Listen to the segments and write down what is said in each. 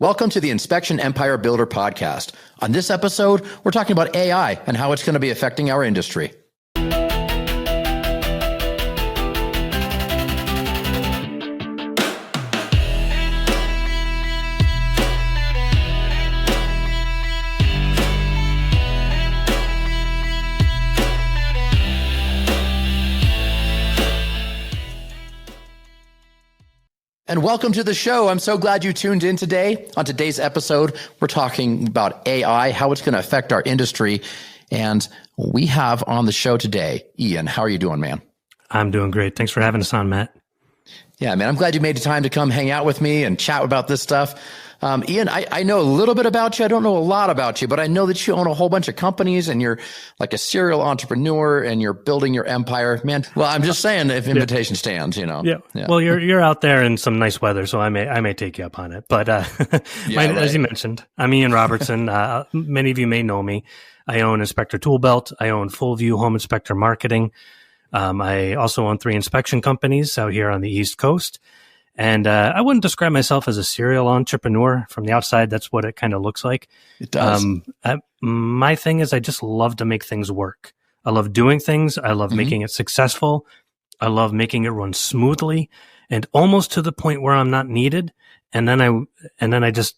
Welcome to the Inspection Empire Builder podcast. On this episode, we're talking about AI and how it's going to be affecting our industry. And welcome to the show. I'm so glad you tuned in today. On today's episode, we're talking about AI, how it's going to affect our industry. And we have on the show today, Ian. How are you doing, man? I'm doing great. Thanks for having us on, Matt. Yeah, man, I'm glad you made the time to come hang out with me and chat about this stuff. Ian, I know a little bit about you. I don't know a lot about you, but I know that you own a whole bunch of companies and you're like a serial entrepreneur and you're building your empire, man. Well, I'm just saying if invitation stands, you know. Yeah. Well, you're out there in some nice weather, so I may take you up on it. But as you mentioned, I'm Ian Robertson. Many of you may know me. I own Inspector Tool Belt. I own Full View Home Inspector Marketing. I also own 3 inspection companies out here on the East Coast. And I wouldn't describe myself as a serial entrepreneur. From the outside, that's what it kind of looks like. It does. My thing is I just love to make things work. I love doing things. I love making it successful. I love making it run smoothly and almost to the point where I'm not needed. And then I just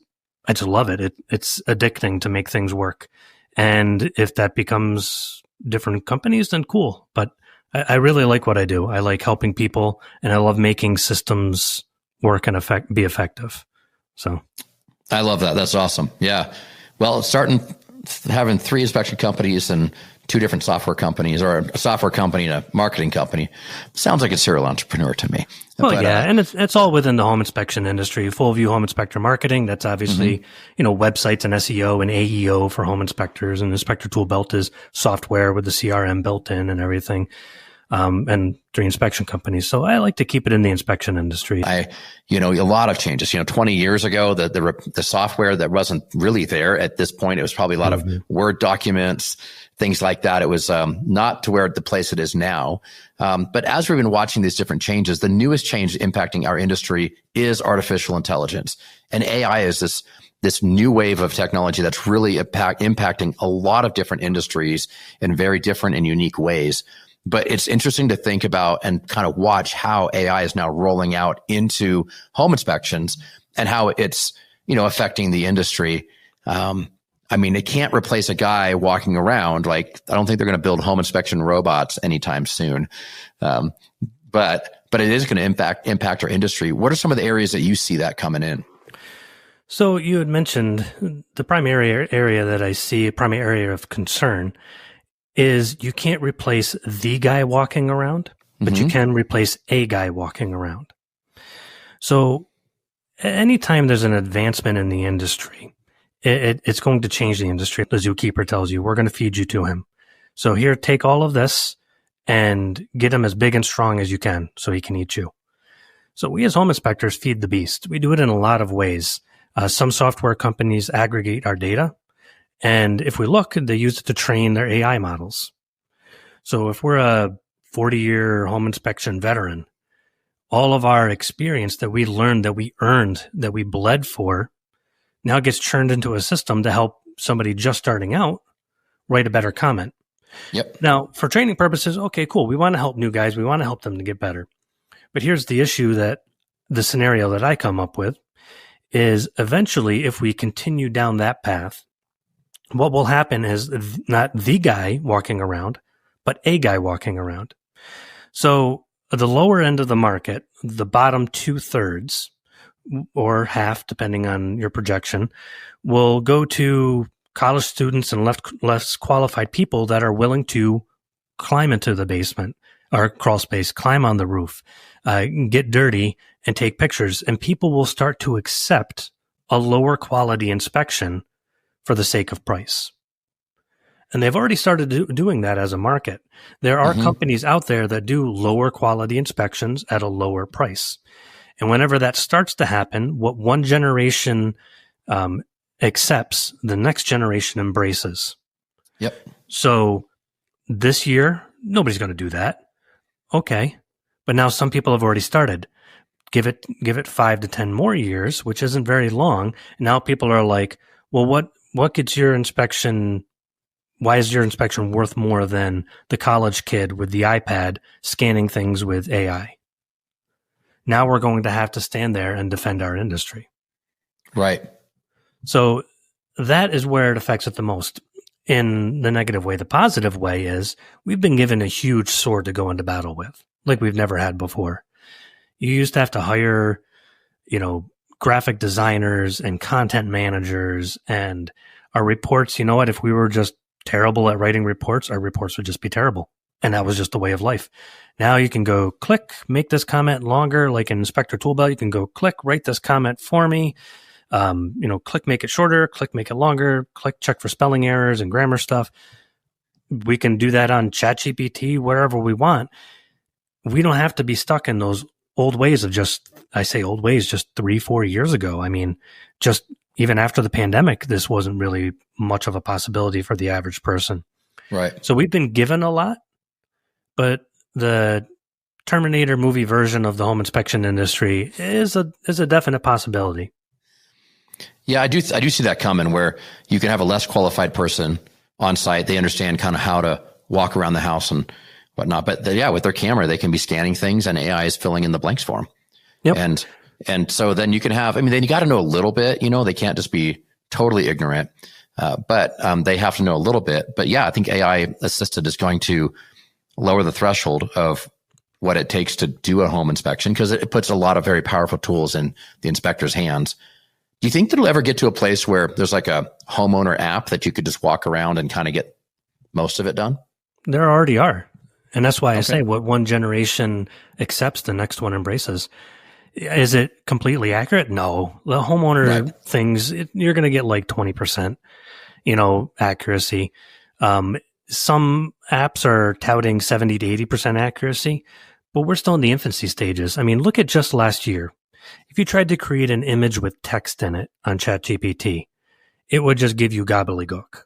love it. It's addicting to make things work. And if that becomes different companies, then cool. But I really like what I do. I like helping people, and I love making systems work and be effective. So, I love that. That's awesome. Yeah. Well, having 3 inspection companies and 2 different software companies, or a software company and a marketing company, sounds like a serial entrepreneur to me. Well, and it's all within the home inspection industry. Full View Home Inspector Marketing, that's obviously websites and SEO and AEO for home inspectors, and Inspector Tool Belt is software with the CRM built in and everything. And 3 inspection companies. So I like to keep it in the inspection industry. A lot of changes. 20 years ago, the software that wasn't really there at this point, it was probably a lot of Word documents, things like that. It was not to where the place it is now. But as we've been watching these different changes, the newest change impacting our industry is artificial intelligence. And AI is this new wave of technology that's really impacting a lot of different industries in very different and unique ways. But it's interesting to think about and kind of watch how AI is now rolling out into home inspections and how it's, affecting the industry. It can't replace a guy walking around. Like, I don't think they're going to build home inspection robots anytime soon. But it is going to impact our industry. What are some of the areas that you see that coming in? So you had mentioned the primary area that I see, primary area of concern is you can't replace the guy walking around, but you can replace a guy walking around. So anytime there's an advancement in the industry, it's going to change the industry. The zookeeper tells you, we're going to feed you to him. So here, take all of this and get him as big and strong as you can so he can eat you. So we as home inspectors feed the beast. We do it in a lot of ways. Some software companies aggregate our data. And if we look, they use it to train their AI models. So if we're a 40-year home inspection veteran, all of our experience that we learned, that we earned, that we bled for, now gets churned into a system to help somebody just starting out write a better comment. Yep. Now, for training purposes, okay, cool. We want to help new guys. We want to help them to get better. But here's the issue the scenario that I come up with is eventually, if we continue down that path, what will happen is not the guy walking around, but a guy walking around. So the lower end of the market, the bottom 2/3 or half, depending on your projection, will go to college students and less qualified people that are willing to climb into the basement or crawl space, climb on the roof, get dirty and take pictures. And people will start to accept a lower quality inspection for the sake of price. And they've already started doing that as a market. There are companies out there that do lower quality inspections at a lower price. And whenever that starts to happen, what one generation accepts, the next generation embraces. Yep. So this year, nobody's going to do that. Okay. But now some people have already started. Give it 5 to 10 more years, which isn't very long. And now people are like, well, what gets your inspection? Why is your inspection worth more than the college kid with the iPad scanning things with AI? Now we're going to have to stand there and defend our industry. Right. So that is where it affects it the most in the negative way. The positive way is we've been given a huge sword to go into battle with, like we've never had before. You used to have to hire, graphic designers and content managers, and our reports. You know what? If we were just terrible at writing reports, our reports would just be terrible. And that was just the way of life. Now you can go click, make this comment longer, like in Inspector Toolbelt. You can go click, write this comment for me. Click, make it shorter, click, make it longer, click, check for spelling errors and grammar stuff. We can do that on ChatGPT, wherever we want. We don't have to be stuck in those old ways of just 3-4 years ago. I mean, just even after the pandemic, this wasn't really much of a possibility for the average person. Right. So we've been given a lot, but the Terminator movie version of the home inspection industry is a definite possibility. Yeah, I do see that coming, where you can have a less qualified person on site. They understand kind of how to walk around the house and whatnot. But with their camera, they can be scanning things and AI is filling in the blanks for them. Yep. And so then you can have, then you got to know a little bit, they can't just be totally ignorant, but they have to know a little bit. But yeah, I think AI assisted is going to lower the threshold of what it takes to do a home inspection, because it puts a lot of very powerful tools in the inspector's hands. Do you think that it'll ever get to a place where there's like a homeowner app that you could just walk around and kind of get most of it done? There already are. And that's why I say what one generation accepts, the next one embraces. Is it completely accurate? No. The homeowner things, you're going to get like 20%, accuracy. Some apps are touting 70 to 80% accuracy, but we're still in the infancy stages. I mean, look at just last year. If you tried to create an image with text in it on ChatGPT, it would just give you gobbledygook.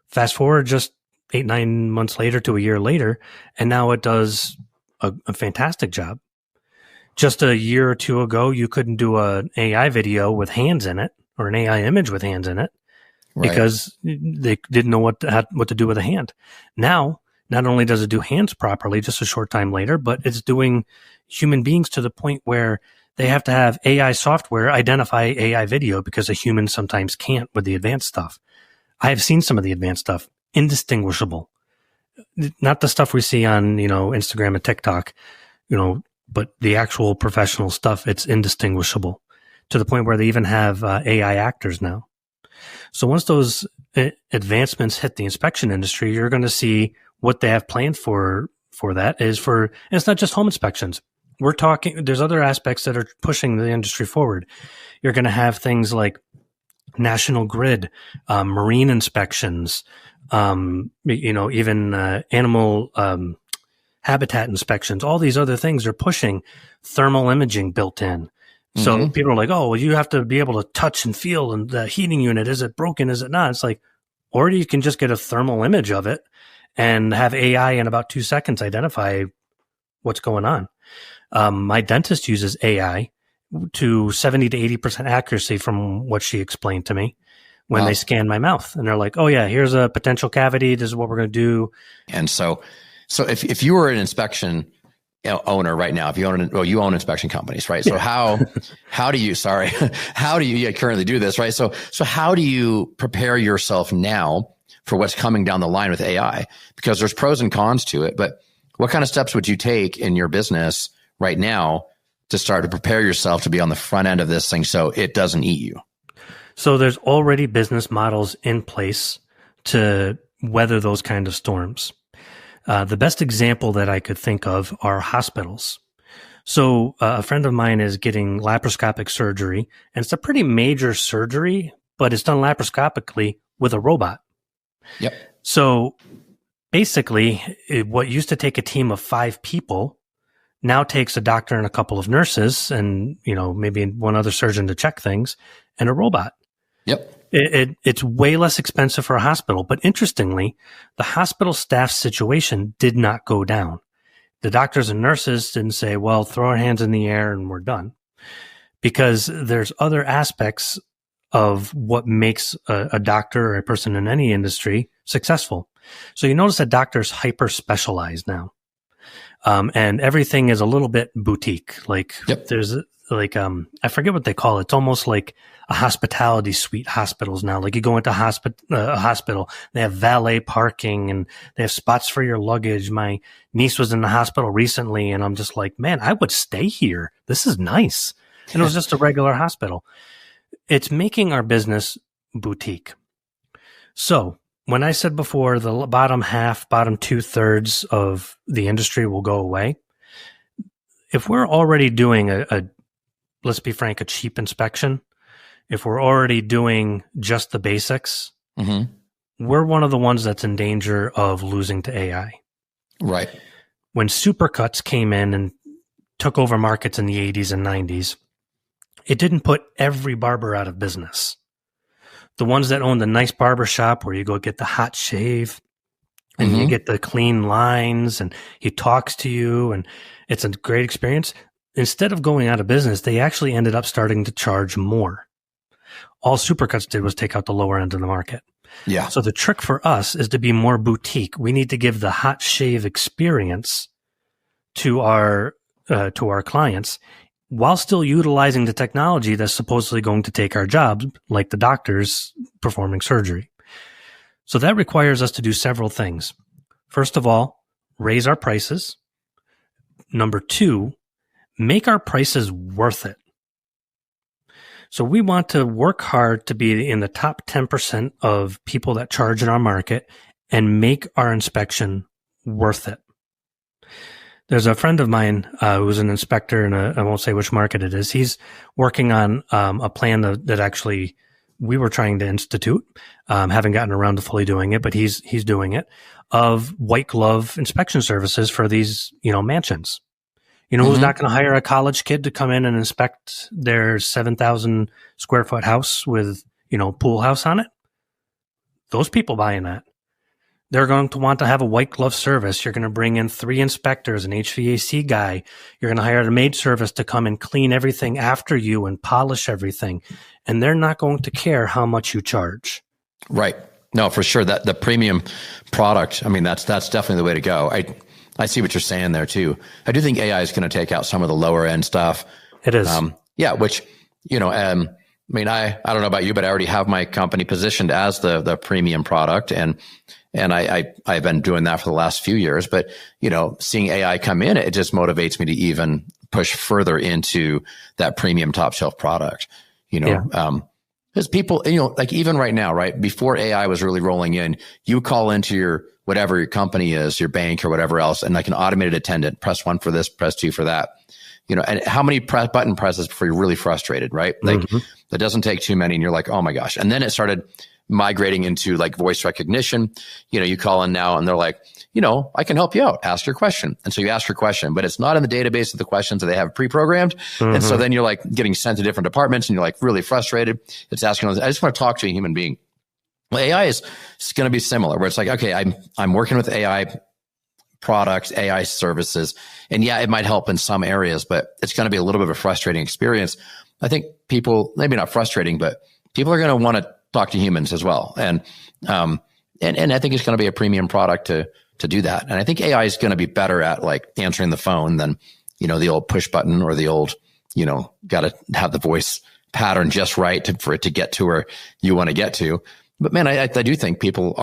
Fast forward just 8-9 months later to a year later, and now it does a fantastic job. Just a year or two ago, you couldn't do an AI video with hands in it or an AI image with hands in it because they didn't know what to do with a hand. Now, not only does it do hands properly just a short time later, but it's doing human beings to the point where they have to have AI software identify AI video because a human sometimes can't with the advanced stuff. I have seen some of the advanced stuff, indistinguishable. Not the stuff we see on, Instagram and TikTok, but the actual professional stuff, it's indistinguishable to the point where they even have AI actors now. So once those advancements hit the inspection industry, you're going to see what they have planned for that and it's not just home inspections. We're talking, there's other aspects that are pushing the industry forward. You're going to have things like National Grid, marine inspections, even animal habitat inspections. All these other things are pushing thermal imaging built in. So people are like, oh, well, you have to be able to touch and feel, and the heating unit, is it broken? Is it not? It's like, or you can just get a thermal image of it and have AI in about 2 seconds identify what's going on. My dentist uses AI to 70 to 80% accuracy from what she explained to me when they scan my mouth. And they're like, oh yeah, here's a potential cavity. This is what we're going to do. And so if you were an inspection owner right now, if you own inspection companies, right? So how do you currently do this, right? So how do you prepare yourself now for what's coming down the line with AI? Because there's pros and cons to it, but what kind of steps would you take in your business right now to start to prepare yourself to be on the front end of this thing so it doesn't eat you? So there's already business models in place to weather those kind of storms. The best example that I could think of are hospitals. So a friend of mine is getting laparoscopic surgery, and it's a pretty major surgery, but it's done laparoscopically with a robot. Yep. So basically, what used to take a team of 5 people now takes a doctor and a couple of nurses and, maybe one other surgeon to check things and a robot. Yep. It's way less expensive for a hospital. But interestingly, the hospital staff situation did not go down The doctors and nurses didn't say, well, throw our hands in the air and we're done. Because there's other aspects of what makes a doctor or a person in any industry successful. So you notice that doctors hyper specialize now. And everything is a little bit boutique. Like there's like, I forget what they call it. It's almost like a hospitality suite hospitals now. Like you go into a hospital, they have valet parking and they have spots for your luggage. My niece was in the hospital recently and I'm just like, man, I would stay here. This is nice. And it was just a regular hospital. It's making our business boutique. So when I said before, the bottom 2/3 of the industry will go away, if we're already doing let's be frank, a cheap inspection, if we're already doing just the basics, we're one of the ones that's in danger of losing to AI. Right. When supercuts came in and took over markets in the 80s and 90s, it didn't put every barber out of business. The ones that owned the nice barber shop where you go get the hot shave and you get the clean lines and he talks to you and it's a great experience. Instead of going out of business, they actually ended up starting to charge more. All supercuts did was take out the lower end of the market. Yeah. So the trick for us is to be more boutique. We need to give the hot shave experience to our clients, while still utilizing the technology that's supposedly going to take our jobs, like the doctors performing surgery. So that requires us to do several things. First of all, raise our prices. Number 2, make our prices worth it. So we want to work hard to be in the top 10% of people that charge in our market and make our inspection worth it. There's a friend of mine who's an inspector in I won't say which market it is. He's working on a plan that actually we were trying to institute. Haven't gotten around to fully doing it, but he's doing it, of white glove inspection services for these, mansions. Who's not going to hire a college kid to come in and inspect their 7,000 square foot house with, pool house on it? Those people buying that. They're going to want to have a white glove service. You're going to bring in 3 inspectors, an HVAC guy. You're going to hire a maid service to come and clean everything after you and polish everything. And they're not going to care how much you charge. Right. No, for sure. That the premium product, I mean, that's definitely the way to go. I see what you're saying there too. I do think AI is going to take out some of the lower end stuff. It is. Which, I mean, I don't know about you, but I already have my company positioned as the premium product. And I've been doing that for the last few years, but, seeing AI come in, it just motivates me to even push further into that premium top shelf product, because people, like even right now, right before AI was really rolling in, you call into your, whatever your company is, your bank or whatever else, and like an automated attendant, press 1 for this, press 2 for that, and how many button presses before you're really frustrated, right? Like that doesn't take too many and you're like, oh my gosh. And then it started migrating into like voice recognition. You call in now and they're like, I can help you out. Ask your question. And so you ask your question, but it's not in the database of the questions that they have pre-programmed. And so then you're like getting sent to different departments and you're like really frustrated. It's asking, I just want to talk to a human being. Well, AI is going to be similar where it's like, okay, I'm working with AI products, AI services, and yeah, it might help in some areas, but it's going to be a little bit of a frustrating experience. I think people, maybe not frustrating, but people are going to want to talk to humans as well. And I think it's going to be a premium product to do that. And I think AI is going to be better at like answering the phone than, the old push button or the old, got to have the voice pattern just right for it to get to where you want to get to. But man, I do think people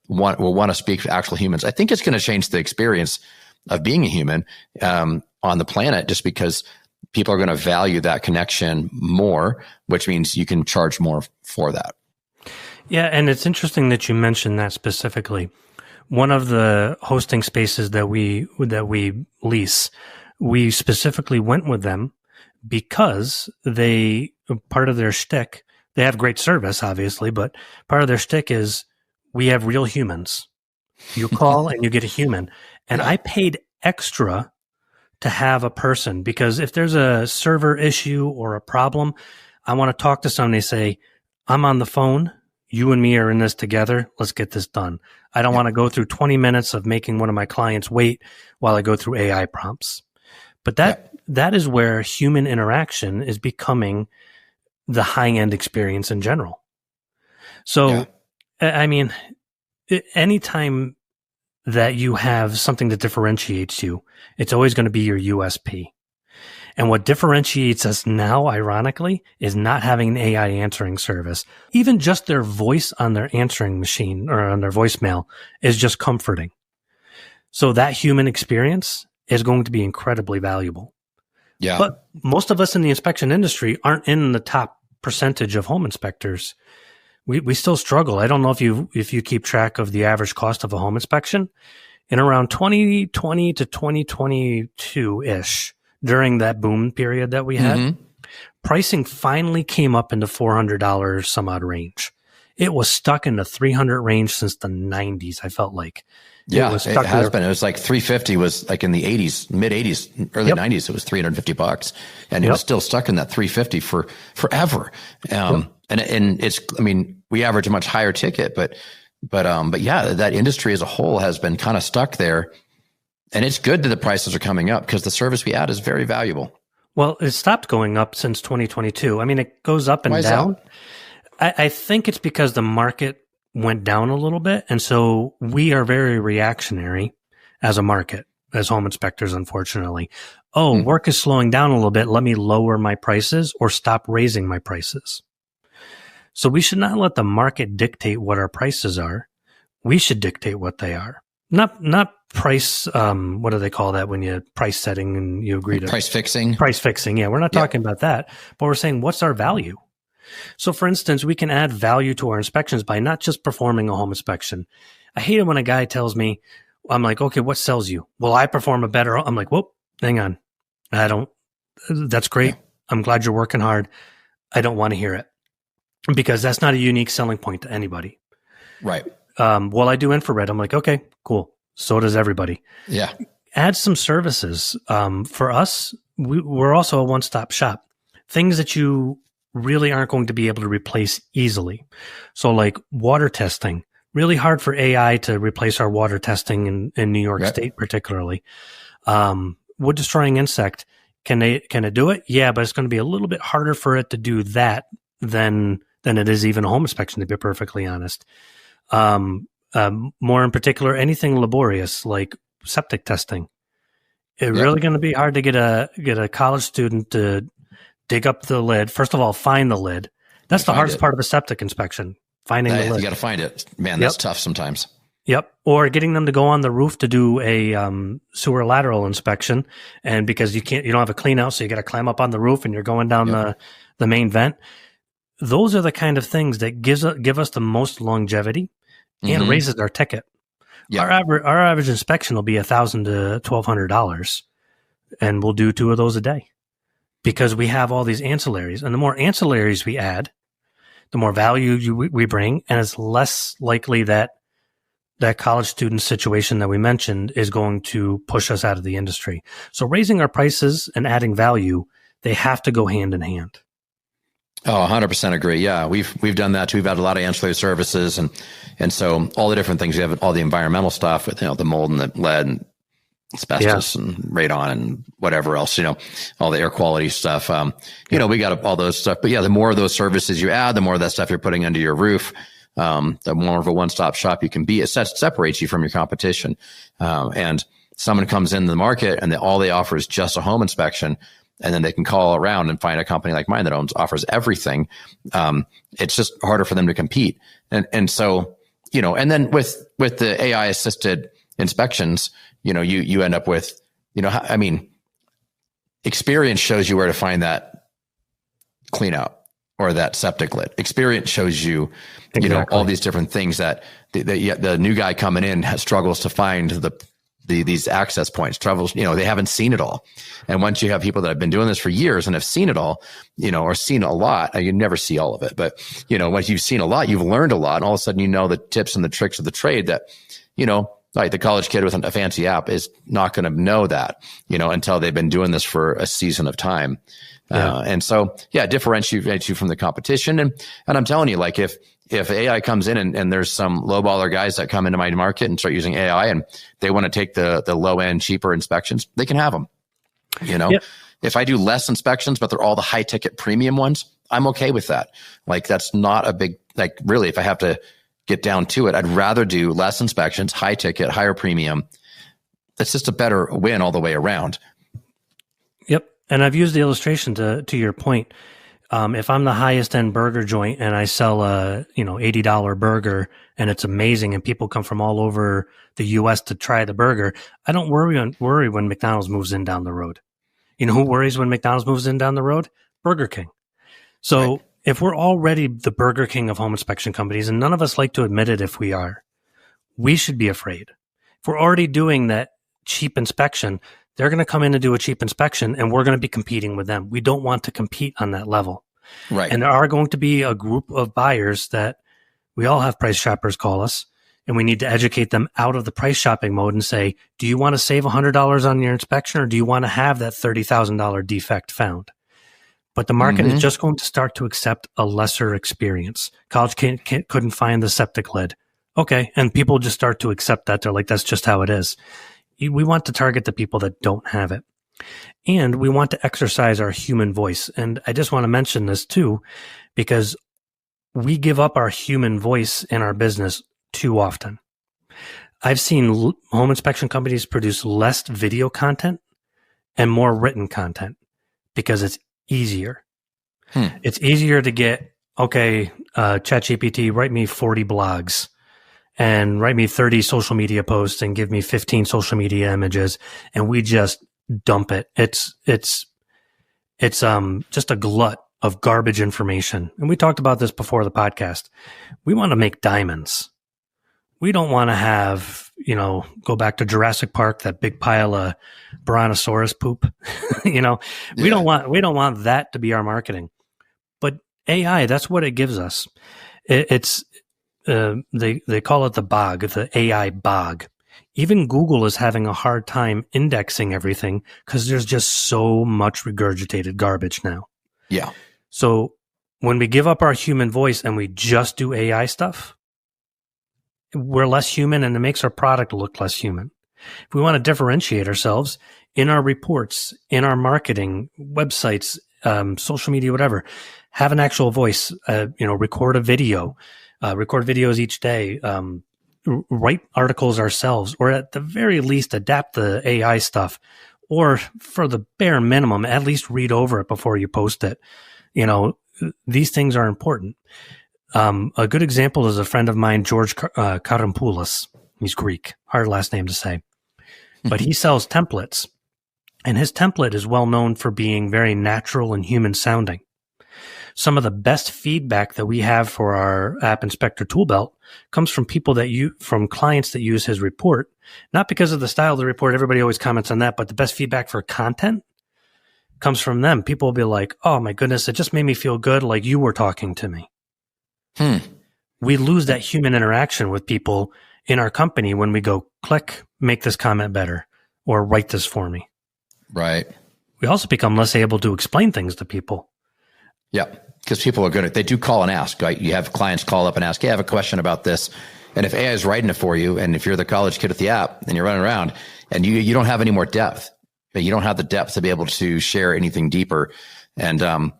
will want to speak to actual humans. I think it's going to change the experience of being a human on the planet, just because people are going to value that connection more, which means you can charge more for that. Yeah, and it's interesting that you mentioned that specifically. One of the hosting spaces that we lease, we specifically went with them because part of their shtick, they have great service, obviously, but part of their shtick is we have real humans. You call and you get a human. And I paid extra to have a person, because if there's a server issue or a problem, I want to talk to somebody, say, I'm on the phone. you and me are in this together. Let's get this done. I don't want to go through 20 minutes of making one of my clients wait while I go through AI prompts. But that is where human interaction is becoming the high-end experience in general. So, I mean, anytime that you have something that differentiates you, it's always going to be your USP. And what differentiates us now, ironically, is not having an AI answering service. Even just their voice on their answering machine or on their voicemail is just comforting. So that human experience is going to be incredibly valuable. Yeah. But most of us in the inspection industry aren't in the top percentage of home inspectors. We still struggle. I don't know if you keep track of the average cost of a home inspection. In around 2020 to 2022-ish, during that boom period that we had, pricing finally came up into $400 some odd range. It was stuck in the $300 range since the 90s, I felt like. It has been. It was like 350 was like in the 80s, mid 80s, early 90s. It was $350, and it was still stuck in that 350 for forever. And it's, I mean, we average a much higher ticket, but yeah, that industry as a whole has been kind of stuck there. And it's good that the prices are coming up because the service we add is very valuable. Well, it stopped going up since 2022. I mean, it goes up and down. I think it's because the market went down a little bit. And so we are very reactionary as a market, as home inspectors, unfortunately. Work is slowing down a little bit. Let me lower my prices or stop raising my prices. So we should not let the market dictate what our prices are. We should dictate what they are. Not price, what do they call that when you price setting and you agree to price fixing? Price fixing. Yeah. We're not talking about that, but we're saying what's our value? So for instance, we can add value to our inspections by not just performing a home inspection. I hate it when a guy tells me, I'm like, okay, what sells you? Well, I perform a better, I'm like, whoop, hang on. That's great. Yeah. I'm glad you're working hard. I don't want to hear it because that's not a unique selling point to anybody. Right. Well, I do infrared. I'm like, okay, cool. So does everybody. Yeah. Add some services. For us, we're also a one-stop shop. Things that you really aren't going to be able to replace easily. So like water testing, really hard for AI to replace our water testing in New York State, particularly. Wood destroying insect, can it do it? Yeah, but it's going to be a little bit harder for it to do that than it is even a home inspection, to be perfectly honest. More in particular, anything laborious like septic testing. It's really going to be hard to get a college student to dig up the lid. First of all, find the lid. That's the hardest part of a septic inspection, finding the lid. You got to find it. Man, that's tough sometimes. Yep. Or getting them to go on the roof to do a sewer lateral inspection. And because you don't have a clean out, so you got to climb up on the roof and you're going down the main vent. Those are the kind of things that give us the most longevity and raises our ticket. Yep. Our average inspection will be $1,000 to $1,200, and we'll do 2 of those a day because we have all these ancillaries. And the more ancillaries we add, the more value we bring, and it's less likely that college student situation that we mentioned is going to push us out of the industry. So raising our prices and adding value, they have to go hand in hand. Oh, 100% agree. Yeah, we've done that too. We've had a lot of ancillary services, and so all the different things. We have all the environmental stuff with the mold and the lead and asbestos and radon and whatever else. All the air quality stuff. We got all those stuff. But yeah, the more of those services you add, the more of that stuff you're putting under your roof. The more of a one-stop shop you can be. It separates you from your competition. And someone comes into the market and all they offer is just a home inspection. And then they can call around and find a company like mine that offers everything. It's just harder for them to compete. And so, and then with the AI assisted inspections, you end up with, experience shows you where to find that clean out or that septic lid. Experience shows you, all these different things that the new guy coming in struggles to find these access points, they haven't seen it all. And once you have people that have been doing this for years and have seen it all, or seen a lot, you never see all of it, but once you've seen a lot, you've learned a lot. And all of a sudden, the tips and the tricks of the trade that, like the college kid with a fancy app is not going to know that, until they've been doing this for a season of time. And so, differentiate you from the competition. And I'm telling you, like if AI comes in and there's some lowballer guys that come into my market and start using AI and they want to take the low end, cheaper inspections, they can have them. If I do less inspections, but they're all the high ticket premium ones, I'm okay with that. Like that's not a big, like really, if I have to get down to it, I'd rather do less inspections, high ticket, higher premium. That's just a better win all the way around. Yep. And I've used the illustration to your point. If I'm the highest end burger joint and I sell a, $80 burger and it's amazing and people come from all over the US to try the burger, I don't worry when McDonald's moves in down the road. You know who worries when McDonald's moves in down the road? Burger King. So right. If we're already the Burger King of home inspection companies, and none of us like to admit it if we are, we should be afraid. If we're already doing that cheap inspection, they're going to come in and do a cheap inspection, and we're going to be competing with them. We don't want to compete on that level. Right. And there are going to be a group of buyers that we all have price shoppers call us, and we need to educate them out of the price shopping mode and say, do you want to save $100 on your inspection, or do you want to have that $30,000 defect found? But the market is just going to start to accept a lesser experience. College couldn't find the septic lid. Okay. And people just start to accept that. They're like, that's just how it is. We want to target the people that don't have it. And we want to exercise our human voice. And I just want to mention this too, because we give up our human voice in our business too often. I've seen home inspection companies produce less video content and more written content because it's easier. It's easier to get, ChatGPT, write me 40 blogs and write me 30 social media posts and give me 15 social media images, and we just dump it. It's just a glut of garbage information. And we talked about this before the podcast. We want to make diamonds. We don't want to have, go back to Jurassic Park, that big pile of Brontosaurus poop. We don't want that to be our marketing. But AI, that's what it gives us. They call it the bog, the AI bog. Even Google is having a hard time indexing everything because there's just so much regurgitated garbage now. Yeah. So when we give up our human voice and we just do AI stuff, we're less human, and it makes our product look less human. If we want to differentiate ourselves in our reports, in our marketing, websites, social media, whatever, have an actual voice, record a video, record videos each day, write articles ourselves, or at the very least adapt the AI stuff, or for the bare minimum, at least read over it before you post it. These things are important. A good example is a friend of mine, George Karampoulos. He's Greek, hard last name to say, but he sells templates, and his template is well known for being very natural and human sounding. Some of the best feedback that we have for our App Inspector tool belt comes from from clients that use his report, not because of the style of the report. Everybody always comments on that, but the best feedback for content comes from them. People will be like, oh my goodness, it just made me feel good. Like you were talking to me. We lose that human interaction with people in our company when we go click, make this comment better, or write this for me. Right. We also become less able to explain things to people. Yeah. Because people are good at, they do call and ask, right? You have clients call up and ask, hey, I have a question about this. And if AI is writing it for you, and if you're the college kid with the app and you're running around and you don't have any more depth, you don't have the depth to be able to share anything deeper. And, and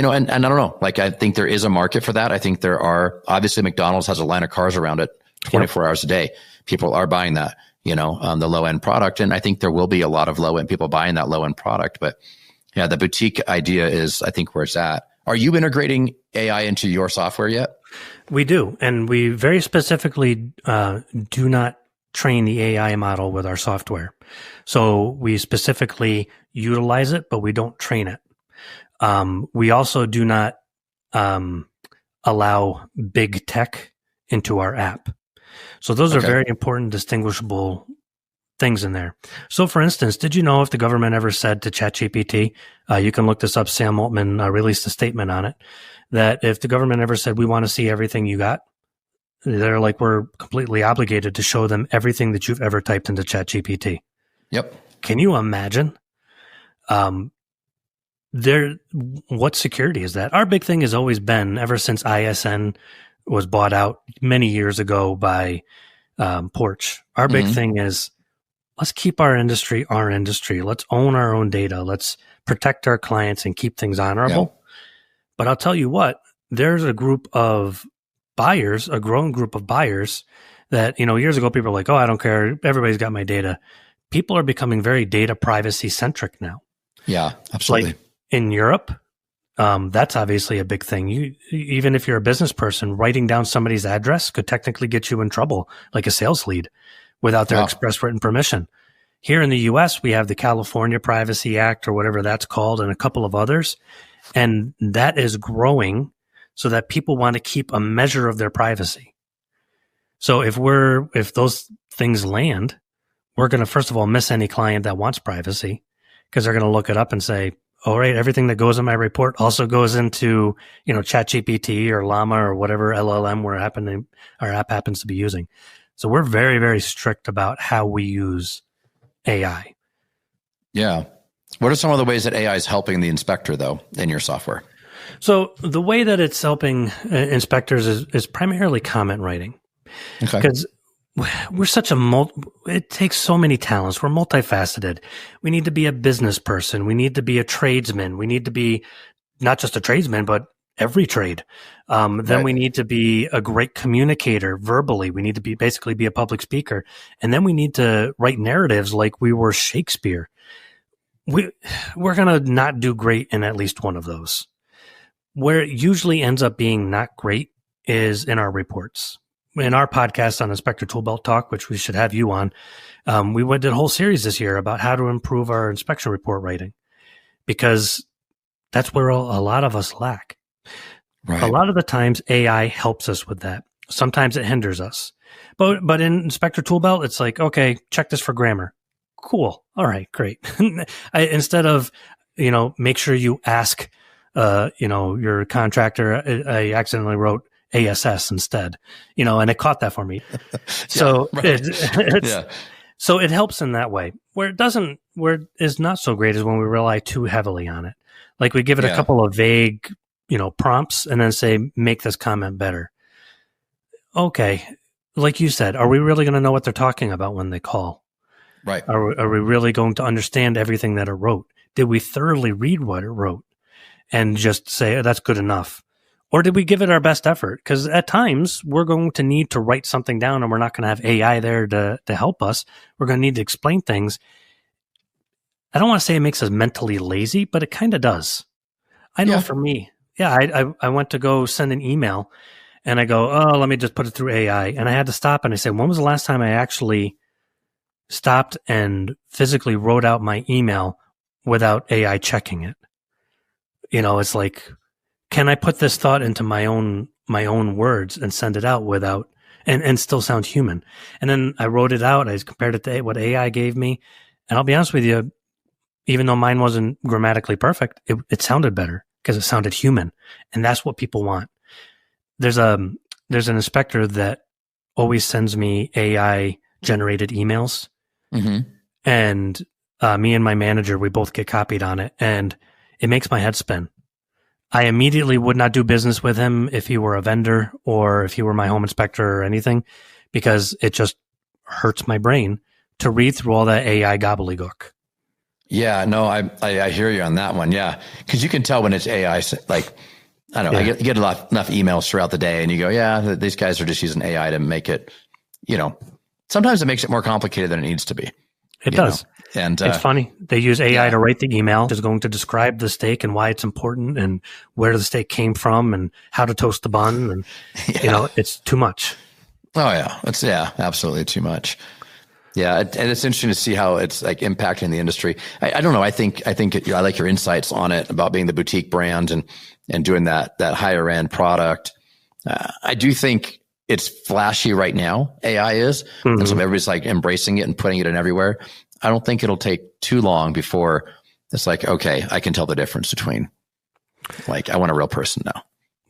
I don't know, like, I think there is a market for that. I think there are, obviously McDonald's has a line of cars around it 24 hours a day. People are buying that, the low end product. And I think there will be a lot of low end people buying that low end product. But yeah, the boutique idea is, I think, where it's at. Are you integrating AI into your software yet? We do. And we very specifically do not train the AI model with our software. So we specifically utilize it, but we don't train it. We also do not allow big tech into our app. So those are very important, distinguishable things in there. So for instance, did you know if the government ever said to ChatGPT, you can look this up, Sam Altman released a statement on it, that if the government ever said, we want to see everything you got, They're like, we're completely obligated to show them everything that you've ever typed into ChatGPT. Yep. Can you imagine? What security is that? Our big thing has always been, ever since ISN was bought out many years ago by Porch, our big thing is, let's keep our industry. Let's own our own data. Let's protect our clients and keep things honorable. Yeah. But I'll tell you what, there's a group of buyers, a growing group of buyers that, years ago, people were like, oh, I don't care. Everybody's got my data. People are becoming very data privacy centric now. Yeah, absolutely. Like in Europe, that's obviously a big thing. Even if you're a business person, writing down somebody's address could technically get you in trouble, like a sales lead, without their express written permission. Here in the US, we have the California Privacy Act, or whatever that's called, and a couple of others. And that is growing so that people want to keep a measure of their privacy. So if those things land, we're going to, first of all, miss any client that wants privacy, because they're going to look it up and say, all right, everything that goes in my report also goes into, ChatGPT or Llama or whatever LLM our app happens to be using. So we're very, very strict about how we use AI. Yeah. What are some of the ways that AI is helping the inspector, though, in your software? So the way that it's helping inspectors is primarily comment writing. Okay. Because we're such it takes so many talents. We're multifaceted. We need to be a business person. We need to be a tradesman. We need to be not just a tradesman, but every trade. Then we need to be a great communicator verbally. We need to basically be a public speaker. And then we need to write narratives like we were Shakespeare. We're going to not do great in at least one of those. Where it usually ends up being not great is in our reports. In our podcast on Inspector Toolbelt Talk, which we should have you on, we did a whole series this year about how to improve our inspection report writing, because that's where a lot of us lack. Right. A lot of the times AI helps us with that. Sometimes it hinders us. But in Inspector Toolbelt, it's like, okay, check this for grammar. Cool. All right, great. Instead of, make sure you ask, your contractor, I accidentally wrote ASS instead, and it caught that for me. So so it helps in that way. Where it is not so great is when we rely too heavily on it. Like we give it a couple of vague, prompts and then say, make this comment better. Okay. Like you said, are we really going to know what they're talking about when they call? Right. Are we really going to understand everything that it wrote? Did we thoroughly read what it wrote and just say, oh, that's good enough? Or did we give it our best effort? Because at times we're going to need to write something down and we're not going to have AI there to help us. We're going to need to explain things. I don't want to say it makes us mentally lazy, but it kind of does. I know for me. Yeah, I went to go send an email and I go, oh, let me just put it through AI. And I had to stop and I said, when was the last time I actually stopped and physically wrote out my email without AI checking it? It's like, can I put this thought into my own words and send it out without and still sound human? And then I wrote it out. I compared it to what AI gave me, and I'll be honest with you, even though mine wasn't grammatically perfect, it sounded better because it sounded human, and that's what people want. There's an inspector that always sends me AI generated emails, and me and my manager, we both get copied on it, and it makes my head spin. I immediately would not do business with him if he were a vendor or if he were my home inspector or anything, because it just hurts my brain to read through all that AI gobbledygook. Yeah, no, I hear you on that one. Yeah, because you can tell when it's AI. Like, I don't know, you get enough emails throughout the day and you go, yeah, these guys are just using AI to make it, sometimes it makes it more complicated than it needs to be. It does. And it's funny. They use AI to write the email, which is going to describe the steak and why it's important and where the steak came from and how to toast the bun. And, it's too much. Oh, yeah. It's absolutely too much. Yeah. And it's interesting to see how it's like impacting the industry. I don't know. I think I like your insights on it about being the boutique brand and doing that higher end product. I do think it's flashy right now. AI is. And so everybody's like embracing it and putting it in everywhere. I don't think it'll take too long before it's like, okay, I can tell the difference between, like, I want a real person now.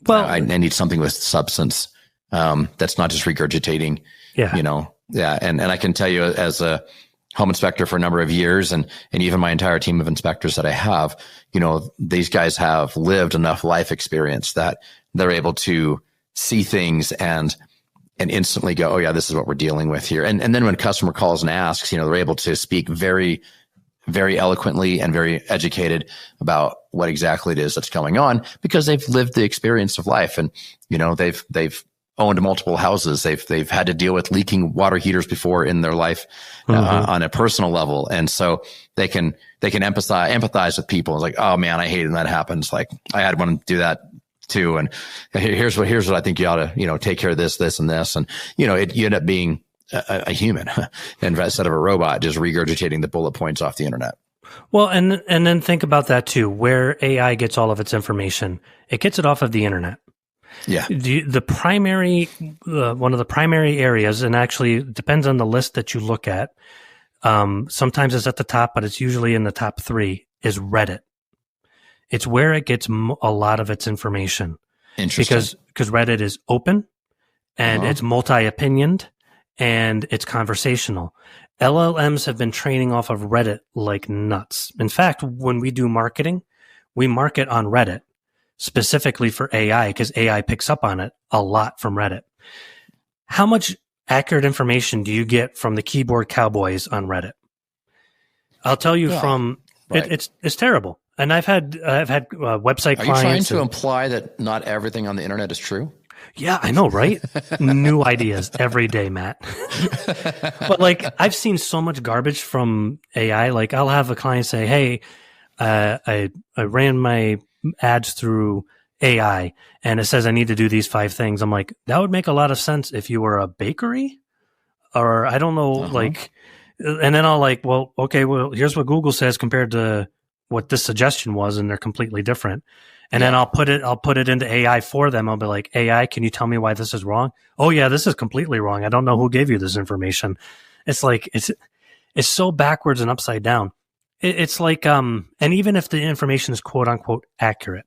Well, I need something with substance that's not just regurgitating, Yeah. And I can tell you as a home inspector for a number of years and even my entire team of inspectors that I have, these guys have lived enough life experience that they're able to see things and instantly go, oh yeah, this is what we're dealing with here. And then when a customer calls and asks, they're able to speak very, very eloquently and very educated about what exactly it is that's going on because they've lived the experience of life. And, they've owned multiple houses. They've had to deal with leaking water heaters before in their life on a personal level. And so they can empathize with people. It's like, oh man, I hate when that happens. Like I had one do that too. And here's what I think you ought to, take care of this, and this. And, you end up being a human instead of a robot just regurgitating the bullet points off the internet. Well, and then think about that too, where AI gets all of its information. It gets it off of the internet. Yeah. The primary, one of the primary areas, and actually it depends on the list that you look at. Sometimes it's at the top, but it's usually in the top 3 is Reddit. It's where it gets a lot of its information. Interesting. Because Reddit is open and it's multi-opinioned and it's conversational. LLMs have been training off of Reddit like nuts. In fact, when we do marketing, we market on Reddit specifically for AI because AI picks up on it a lot from Reddit. How much accurate information do you get from the keyboard cowboys on Reddit? I'll tell you it's terrible. And I've had website clients. Are you trying to imply that not everything on the internet is true? Yeah, I know, right? New ideas every day, Matt. But I've seen so much garbage from AI. Like I'll have a client say, "Hey, I ran my ads through AI, and it says I need to do these 5 things." I'm like, that would make a lot of sense if you were a bakery, or I don't know, And then I'll well, okay, well, here's what Google says compared to what this suggestion was, and they're completely different. And then I'll put it into AI for them. I'll be like, AI, can you tell me why this is wrong? Oh yeah, this is completely wrong. I don't know who gave you this information. It's it's so backwards and upside down. It's and even if the information is quote unquote accurate.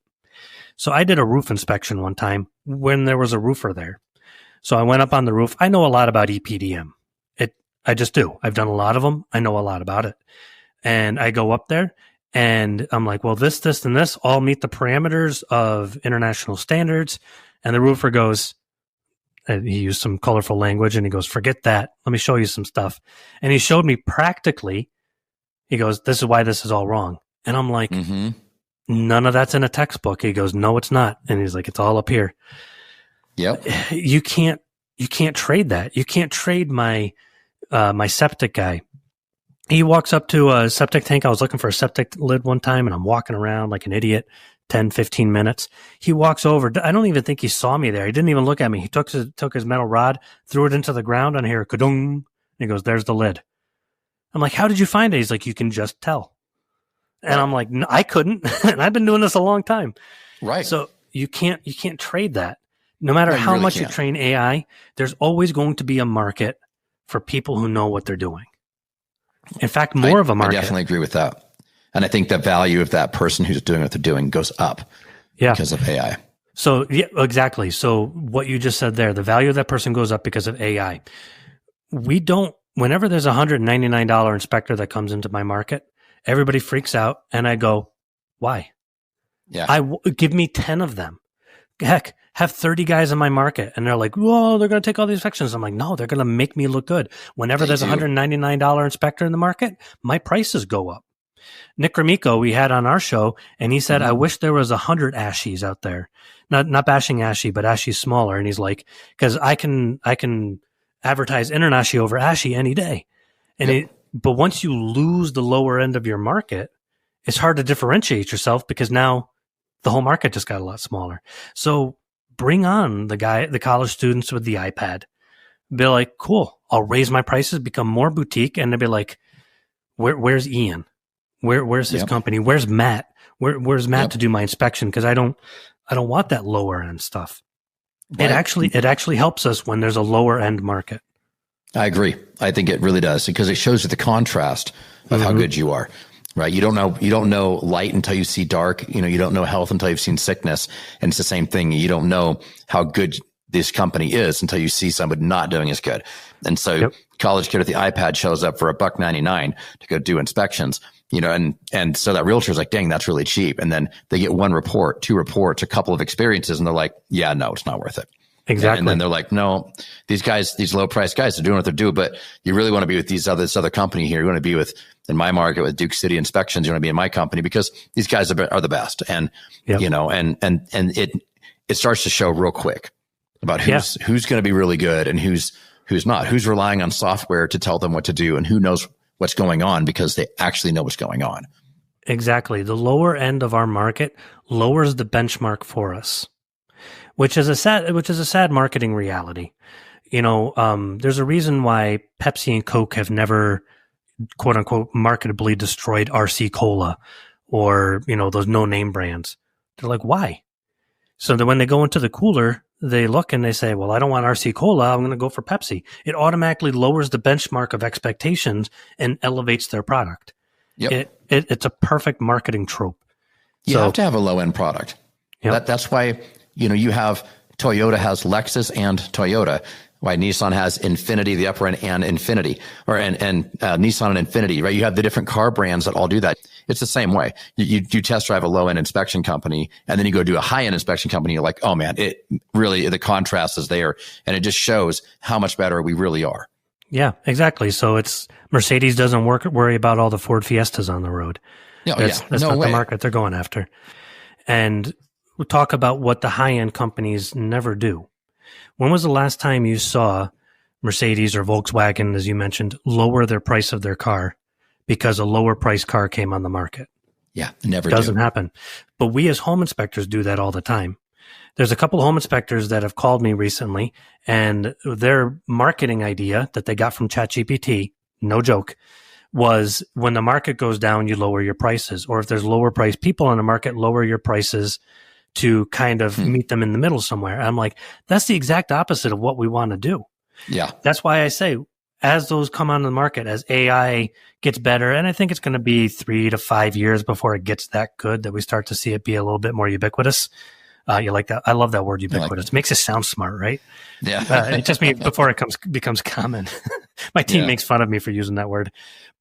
So I did a roof inspection one time when there was a roofer there. So I went up on the roof. I know a lot about EPDM. I just do. I've done a lot of them. I know a lot about it. And I go up there and I'm like, well, this, and this all meet the parameters of international standards. And the roofer goes, he used some colorful language and he goes, forget that. Let me show you some stuff. And he showed me practically, he goes, this is why this is all wrong. And I'm like, none of that's in a textbook. He goes, no, it's not. And he's like, it's all up here. Yep. You can't trade that. You can't trade my septic guy. He walks up to a septic tank. I was looking for a septic lid one time and I'm walking around like an idiot, 10, 15 minutes. He walks over. I don't even think he saw me there. He didn't even look at me. He took his metal rod, threw it into the ground on here. Kadung. And he goes, there's the lid. I'm like, how did you find it? He's like, you can just tell. And I'm like, no, I couldn't. And I've been doing this a long time. Right. So you can't trade that. No matter how much you train AI, there's always going to be a market for people who know what they're doing. In fact, more of a market. I definitely agree with that. And I think the value of that person who's doing what they're doing goes up because of AI. So, yeah, exactly. So what you just said there, the value of that person goes up because of AI. Whenever there's a $199 inspector that comes into my market, everybody freaks out and I go, why? Yeah. Give me 10 of them. Heck, have 30 guys in my market and they're like, whoa, they're going to take all these inspections. I'm like, no, they're going to make me look good. Whenever there's a $199 inspector in the market, my prices go up. Nick Gromyko, we had on our show, and he said, I wish there was 100 Ashies out there. Not bashing Ashie, but Ashie's smaller. And he's like, because I can advertise Internashi over Ashie any day. And but once you lose the lower end of your market, it's hard to differentiate yourself because now the whole market just got a lot smaller. So bring on the college students with the iPad. Be like, cool, I'll raise my prices, become more boutique. And they'll be like, where's Ian? Where's his company? Where's Matt? Where's Matt to do my inspection? Because I don't want that lower end stuff. Right. It actually helps us when there's a lower end market. I agree. I think it really does because it shows you the contrast of how good you are. Right. You don't know light until you see dark. You don't know health until you've seen sickness. And it's the same thing. You don't know how good this company is until you see somebody not doing as good. And so college kid with the iPad shows up for $1.99 to go do inspections, and so that realtor's like, dang, that's really cheap. And then they get one report, two reports, a couple of experiences, and they're like, yeah, no, it's not worth it. Exactly. And then they're like, no, these guys, these low price guys are doing what they're doing, but you really want to be with this other company here. You want to be with, in my market, with Duke City Inspections. You want to be in my company because these guys are the best. And, and it starts to show real quick about who's going to be really good and who's not, who's relying on software to tell them what to do and who knows what's going on because they actually know what's going on. Exactly. The lower end of our market lowers the benchmark for us, which is a sad marketing reality. There's a reason why Pepsi and Coke have never, quote unquote, marketably destroyed RC Cola or, those no name brands. They're like, why? So that when they go into the cooler, they look and they say, well, I don't want RC Cola. I'm going to go for Pepsi. It automatically lowers the benchmark of expectations and elevates their product. Yep. It's a perfect marketing trope. You have to have a low end product. Yep. That's why, you have Toyota has Lexus and Toyota. Why Nissan has Infinity, the upper end, and Infinity, and Nissan and Infinity, right? You have the different car brands that all do that. It's the same way. You test drive a low end inspection company, and then you go do a high end inspection company. You're like, oh man, it really, the contrast is there, and it just shows how much better we really are. Yeah, exactly. So it's Mercedes doesn't worry about all the Ford Fiestas on the road. That's not the market they're going after. And we'll talk about what the high end companies never do. When was the last time you saw Mercedes or Volkswagen, as you mentioned, lower their price of their car because a lower price car came on the market? Yeah, never doesn't happen. But we as home inspectors do that all the time. There's a couple of home inspectors that have called me recently, and their marketing idea that they got from ChatGPT, no joke, was when the market goes down, you lower your prices. Or if there's lower price people on the market, lower your prices to kind of meet them in the middle somewhere. I'm like, that's the exact opposite of what we want to do. Yeah. That's why I say, as those come on the market, as AI gets better, and I think it's going to be 3 to 5 years before it gets that good that we start to see it be a little bit more ubiquitous. You like that? I love that word, ubiquitous. It makes it sound smart, right? Yeah. It just means before it becomes common. My team makes fun of me for using that word.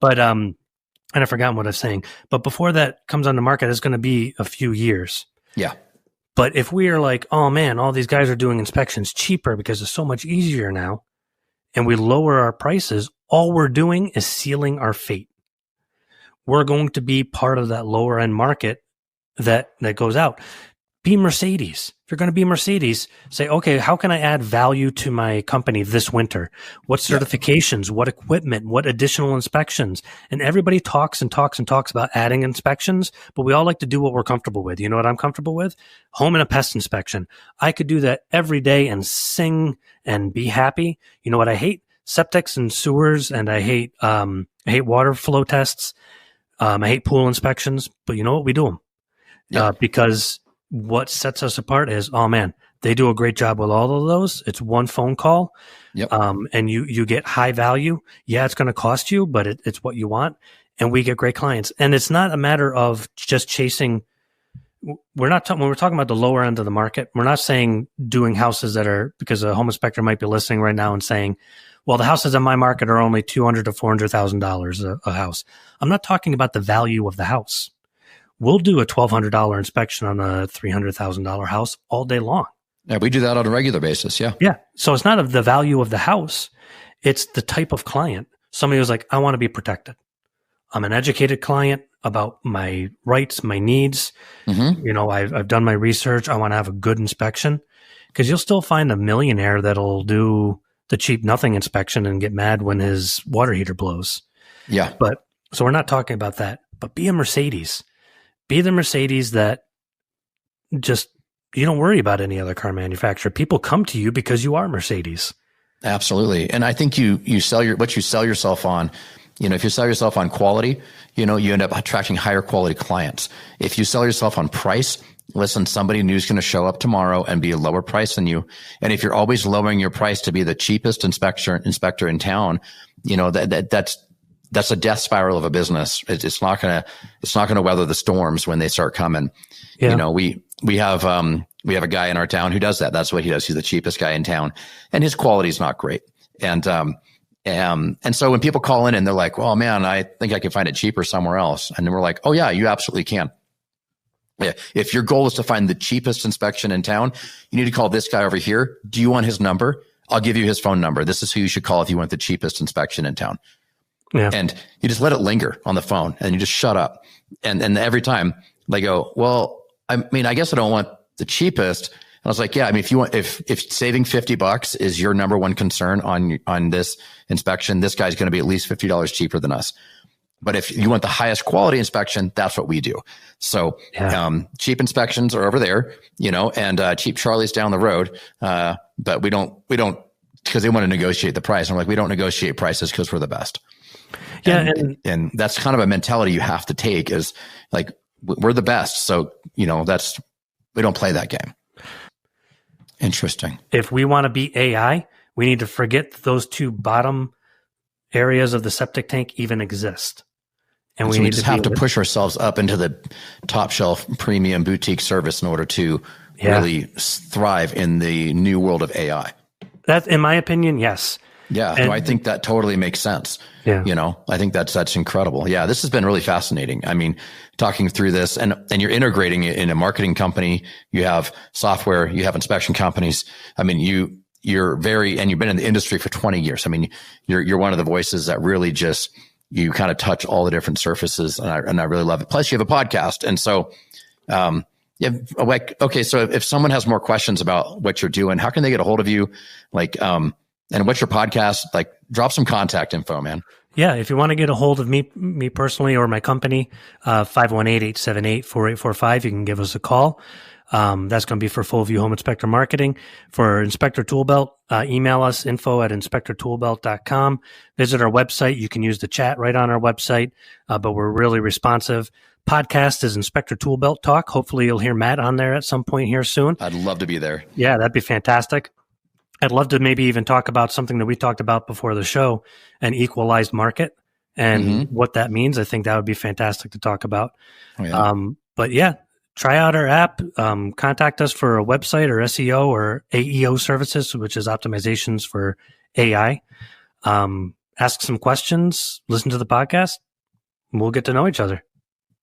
But, and I forgot what I was saying. But before that comes on the market, it's going to be a few years. Yeah. But if we are like, oh man, all these guys are doing inspections cheaper because it's so much easier now, and we lower our prices, all we're doing is sealing our fate. We're going to be part of that lower end market that goes out. Be Mercedes. If you're going to be Mercedes, say, okay, how can I add value to my company this winter? What certifications, what equipment, what additional inspections? And everybody talks and talks and talks about adding inspections, but we all like to do what we're comfortable with. You know what I'm comfortable with? Home and a pest inspection. I could do that every day and sing and be happy. You know what I hate? Septics and sewers, and I hate water flow tests. I hate pool inspections, but you know what? We do them because what sets us apart is, oh man, they do a great job with all of those. It's one phone call. Yep. And you get high value. Yeah, it's going to cost you, but it's what you want. And we get great clients. And it's not a matter of just chasing. When we're talking about the lower end of the market, we're not saying doing houses that are, because a home inspector might be listening right now and saying, well, the houses in my market are only $200,000 to $400,000 a house. I'm not talking about the value of the house. We'll do a $1,200 inspection on a $300,000 house all day long. Yeah, we do that on a regular basis. Yeah. Yeah. So it's not of the value of the house. It's the type of client. Somebody who's like, I want to be protected. I'm an educated client about my rights, my needs. Mm-hmm. I've done my research. I want to have a good inspection, because you'll still find a millionaire that'll do the cheap nothing inspection and get mad when his water heater blows. Yeah. But so we're not talking about that, but be a Mercedes. Be the Mercedes that just, you don't worry about any other car manufacturer. People come to you because you are Mercedes. Absolutely. And I think you sell what you sell yourself on. If you sell yourself on quality, you end up attracting higher quality clients. If you sell yourself on price, listen, somebody new is going to show up tomorrow and be a lower price than you. And if you're always lowering your price to be the cheapest inspector in town, that's a death spiral of a business. It's not gonna weather the storms when they start coming. Yeah. We have, We have a guy in our town who does that. That's what he does. He's the cheapest guy in town, and his quality is not great. And so when people call in and they're like, well, man, I think I can find it cheaper somewhere else. And then we're like, oh yeah, you absolutely can. Yeah. If your goal is to find the cheapest inspection in town, you need to call this guy over here. Do you want his number? I'll give you his phone number. This is who you should call if you want the cheapest inspection in town. Yeah. And you just let it linger on the phone and you just shut up. And every time they go, well, I mean, I guess I don't want the cheapest. And I was like, yeah, I mean, if saving $50 is your number one concern on this inspection, this guy's going to be at least $50 cheaper than us. But if you want the highest quality inspection, that's what we do. So, cheap inspections are over there, and Cheap Charlie's down the road. But we don't, because they want to negotiate the price. And we're like, we don't negotiate prices because we're the best. Yeah. And that's kind of a mentality you have to take, is like, we're the best. So, we don't play that game. Interesting. If we want to beat AI, we need to forget those two bottom areas of the septic tank even exist. And we just have to push ourselves up into the top shelf premium boutique service in order to really thrive in the new world of AI. That, in my opinion, yes. Yeah, I think that totally makes sense. Yeah. I think that's incredible. Yeah, this has been really fascinating. I mean, talking through this and you're integrating it in a marketing company. You have software, you have inspection companies. I mean, you've been in the industry for 20 years. I mean, you're one of the voices that really just, you kind of touch all the different surfaces, and I really love it. Plus you have a podcast. And so, okay. So if someone has more questions about what you're doing, how can they get a hold of you? Like, and what's your podcast? Like, drop some contact info, man. Yeah. If you want to get a hold of me personally or my company, 518-878-4845, you can give us a call. That's going to be for Full View Home Inspector Marketing. For Inspector Toolbelt, email us info@inspectortoolbelt.com. Visit our website. You can use the chat right on our website, but we're really responsive. Podcast is Inspector Toolbelt Talk. Hopefully you'll hear Matt on there at some point here soon. I'd love to be there. Yeah, that'd be fantastic. I'd love to maybe even talk about something that we talked about before the show, an equalized market and what that means. I think that would be fantastic to talk about. Oh, yeah. But yeah, try out our app, contact us for a website or SEO or AEO services, which is optimizations for AI. Ask some questions, listen to the podcast, and we'll get to know each other.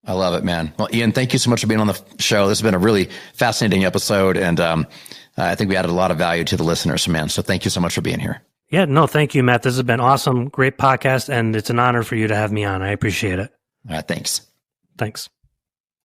I love it, man. Well, Ian, thank you so much for being on the show. This has been a really fascinating episode, and I think we added a lot of value to the listeners, man. So thank you so much for being here. Yeah, no, thank you, Matt. This has been awesome. Great podcast, and it's an honor for you to have me on. I appreciate it. Thanks. Thanks.